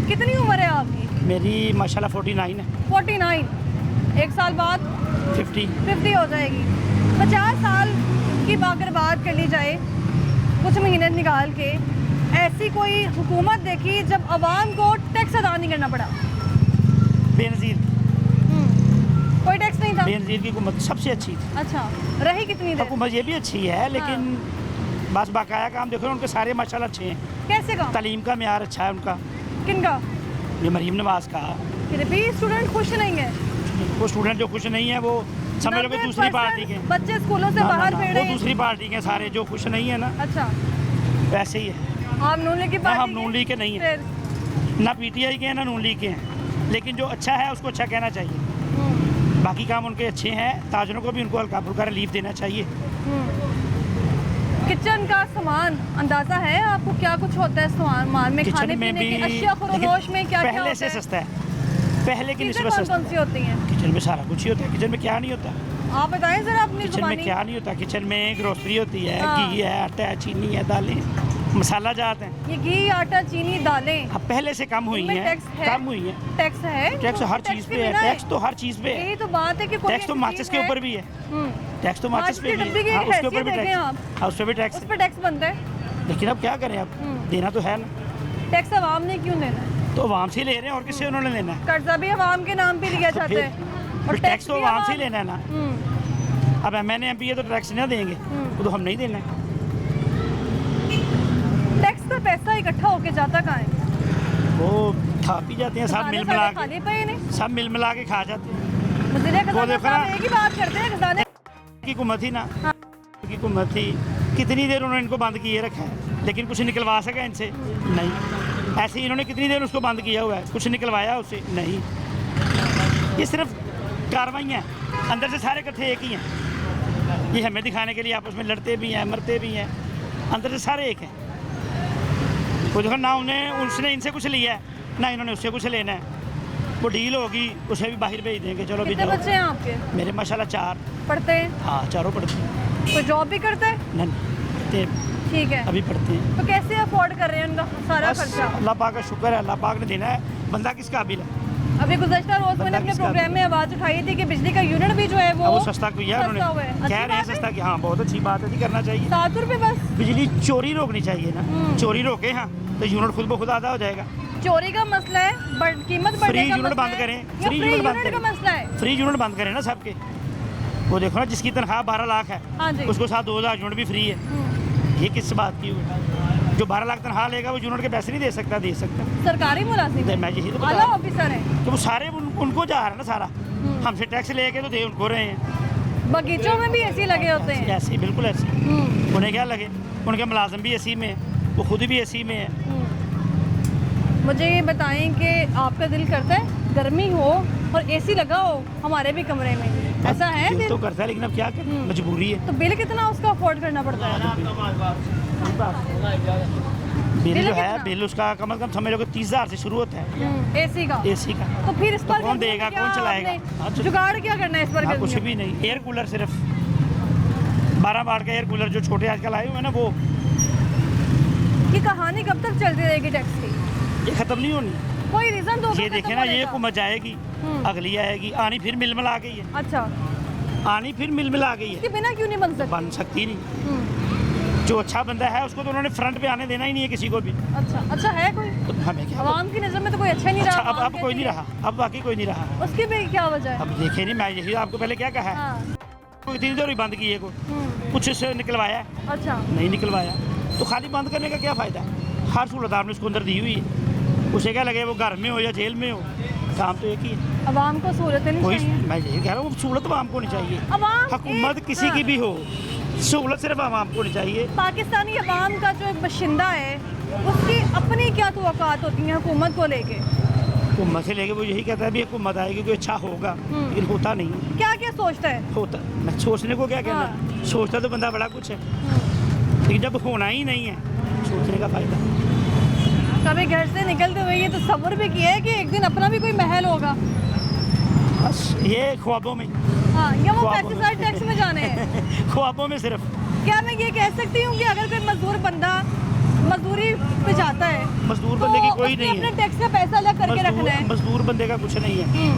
कितनी उम्र है आपकी? मेरी माशाल्लाह 49 है। 49। एक साल बाद 50 हो जाएगी। 50 साल की अगर बात कर ली जाए, कुछ महीने निकाल के, ऐसी कोई हुकूमत देखी जब आवाम को टैक्स अदा नहीं करना पड़ा? बेनज़ीर कोई टैक्स नहीं था। बेनज़ीर की हुकूमत सबसे अच्छी थी। अच्छा, रही कितनी देर? हुकूमत ये भी अच्छी है, लेकिन बस बाकाया काम देखो, उनके सारे माशाल्लाह अच्छे हैं। कैसे काम? तालीम का म्यार अच्छा है उनका। किनका? ये मरीम नवाज का। फिर भी स्टूडेंट खुश नहीं है। वो स्टूडेंट जो खुश नहीं है वो समझ लो कि दूसरी पार्टी के बच्चे स्कूलों से बाहर ना, फिर वो रहे हैं। दूसरी पार्टी के सारे जो खुश नहीं है ना, अच्छा, वैसे ही है। आप नून लीग की ना पार्टी हम नून लीग के नहीं है, फिर ना पीटीआई के हैं ना नून लीग के हैं, लेकिन जो अच्छा है उसको अच्छा कहना चाहिए। बाकी काम उनके अच्छे हैं, ताजरों को भी उनको हल्का फुल्का रिलीफ देना चाहिए। किचन का सामान अंदाजा है आपको क्या कुछ होता है सामान में? खाने किचन में पीने की भी अशिया फरोश में क्या क्या पहले होता से है? सस्ता है, पहले की चीज़ें निस्बत कौन सस्ता कौन सी होती हैं? किचन में सारा कुछ ही होता है। किचन में क्या नहीं होता? आप बताएं जरा अपनी किचन में जुबानी। क्या नहीं होता? किचन में ग्रोसरी होती है, हाँ। घी है, आटा है, चीनी है, दालें, मसाला जात है। ये घी, आटा, चीनी, दालें, अब पहले से कम हुई इनमें हैं, टैक्स है? कम हुई है। टैक्स है? टैक्स हर टैक्स चीज़ के पे है, बिना टैक्स तो हर चीज़ पे यही है। तो बात है कि कोई टैक्स तो ऐसी माचिस चीज़ के है- ऊपर भी है, हम्म, टैक्स तो माचिस माचिस पे की भी डब्बी की है। हाँ, उसके हैसियत ऊपर भी देखें टैक्स आप। है। हाँ, उस पर भी टैक्स उस है। पर टैक्स बनता है। लेकिन अब क्या करें, अब देना तो है ना। टैक्स आवाम ने क्यों देना है? तो आवाम से ले रहे हैं और किससे उन्होंने लेना है? कर्जा भी आवाम के नाम पे लिया तो जाता फिर- है फिर टैक्स तो भी आवाम से ही लेना है ना। हम्म, अब MNA MP तो टैक्स ना देंगे, वो तो हम नहीं देना है। टैक्स का पैसा इकट्ठा होके जाता कहाँ है? वो खा पी जाते हैं, सब खजाने मिल सारे मिला खाली के, पे ही नहीं। सब मिल मिला के खा जाते हैं। वज़ीर खजाना देखो साहब ना। एक ही बात करते हैं, खजाने की हुकूमत थी ना, हाँ। की हुकूमत थी, कितनी देर उन्होंने इनको बंद किए रखा है, लेकिन कुछ निकलवा सका इनसे? नहीं। ऐसे ही इन्होंने कितनी देर उसको बंद किया हुआ है, कुछ निकलवाया उससे? नहीं। ये सिर्फ कार्रवाइयाँ हैं, अंदर से सारे इकट्ठे एक ही हैं। ये हमें दिखाने के लिए आपस में लड़ते भी हैं, मरते भी हैं, अंदर से सारे एक हैं। वो देखो ना, उसने इनसे कुछ लिया है ना इन्होंने उससे कुछ लेना है। वो डील होगी, उसे भी बाहर भेज देंगे, चलो भी कितने जाओ। बच्चे हैं आपके? मेरे माशाल्लाह 4। पढ़ते हैं? हाँ, चारों पढ़ते हैं। कोई जॉब भी करता है? नहीं पढ़ते हैं, ठीक है। अभी पढ़ते हैं। तो कैसे अफोर्ड कर रहे हैं उनका सारा बस खर्चा? अल्लाह पाक का शुक्र है, अल्लाह पाक ने देना है। बंदा किस काबिल है? अभी गुज़श्ता रोज मैंने बंदा अपने किसका प्रोग्राम में आवाज़ उठाई थी कि बिजली का यूनिट भी जो है अब वो वो सस्ता किया है सस्ता हुआ है। उन्होंने, कह रहे हैं अच्छी बात सस्ता कि हाँ, बहुत अच्छी बात है जी, करना चाहिए। 7 रुपये बस। बिजली चोरी रोकनी चाहिए ना, चोरी रोके हाँ तो यूनिट खुद ब खुद आधा हो जाएगा। चोरी का मसला है, कीमत फ्री बढ़ने का यूनिट मसला बंद है, करें, या फ्री फ्री यूनिट बंद यूनिट का करें, मसला है। फ्री यूनिट बंद करें ना सबके। वो देखो ना, जिसकी तनख्वाह 12 लाख है, हाँ जी। उसको साथ 2000 यूनिट भी फ्री है। ये किस बात की हुई? जो 12 लाख तनख्वाह लेगा वो यूनिट के पैसे नहीं दे सकता, दे सकता। सरकारी मुलाजिम तो मैं यही तो बता आला रहा हूँ ऑफिसर है, कि वो सारे उनको जा रहा है ना सारा, हमसे टैक्स लेके तो दे उनको रहे हैं। बगीचों में भी ऐसे लगे होते हैं। ऐसे बिल्कुल ऐसे। उन्हें क्या लगे, उनके मुलाजिम भी एसी में है, वो खुद भी एसी में है। मुझे ये बताएं कि आपका दिल करता है गर्मी हो और एसी लगा हो हमारे भी कमरे में, ऐसा है दिल दिल? तो करता है, लेकिन अब क्या करें, मजबूरी है। तो बिल कितना उसका अफोर्ड करना पड़ता है? बिल बिल जो है, कितना? बिल उसका कम से कम समझ लो कि 30,000 से शुरू होता है एसी का। एसी का। तो फिर इस तो पर कौन देगा, क्या कौन चलाएगा? आपने हाँ, जुगाड़ क्या करना है इस पर? हाँ, कुछ गर्मियों भी नहीं, एयर कूलर सिर्फ 12 वाट का एयर कूलर जो छोटे आजकल आए हुए हैं ना, वो में? ये कहानी कब तक चलती रहेगी टैक्स की? ये खत्म नहीं होनी। कोई रीजन तो ये देखे ना, ये हुकूमत जाएगी, अगली आएगी, आनी फिर मिल मिला गई है, अच्छा, आनी फिर मिल मिला गई इसके है, बिना क्यों नहीं बन सकती? बन सकती नहीं। जो अच्छा बंदा है उसको तो उन्होंने फ्रंट पे आने देना ही नहीं है किसी को भी। अच्छा है कोई? तो हमें क्या, आवाम की नज़र में तो कोई अच्छा नहीं अच्छा रहा। अब आवाम कोई नहीं कहती रहा, अब बाकी कोई नहीं रहा। है। उसकी भी क्या वजह है? अब देखे नहीं, मैं यही आपको पहले क्या कहा है, हाँ, इतनी देर ही बंद किए को, कुछ इससे निकलवाया है? अच्छा, नहीं निकलवाया, तो खाली बंद करने का क्या फ़ायदा? हर सहूलत आपने उसको अंदर दी हुई है, उसे क्या लगे वो घर में हो या जेल में हो, काम तो एक ही है। अवाम को सहूलतें नहीं कोई, चाहिए? मैं यही कह रहा हूँ, सहूलत आवाम को नहीं चाहिए। अवाम हुकूमत एक- किसी की भी हो, सहूलत सिर्फ आवाम को नहीं चाहिए। पाकिस्तानी अवाम का जो एक बशिंदा है उसकी अपनी क्या तवक्कात होती हैं हुकूमत को लेके? हुकूमत से लेके वो यही कहता है भी हुकूमत आएगी, कोई अच्छा होगा, लेकिन होता नहीं क्या क्या सोचता है? होता। मैं सोचने को क्या कहना, सोचता तो बंदा बड़ा कुछ है, लेकिन जब होना ही नहीं है, सोचने का फ़ायदा। कभी घर से निकलते हुए ये तसव्वुर भी किया है कि एक दिन अपना भी कोई महल होगा? बस ये ख्वाबों में, हाँ, या वो ख्वाबों में। पेस्टिसाइड टैक्स में जाने हैं? ख्वाबों में सिर्फ। क्या मैं ये कह सकती हूँ कि अगर कोई मजदूर बंदा मजदूरी पे जाता है मजदूर बंदे की कोई उसने नहीं अपने है। टैक्स का पैसा है। मजदूर बंदे का कुछ नहीं है।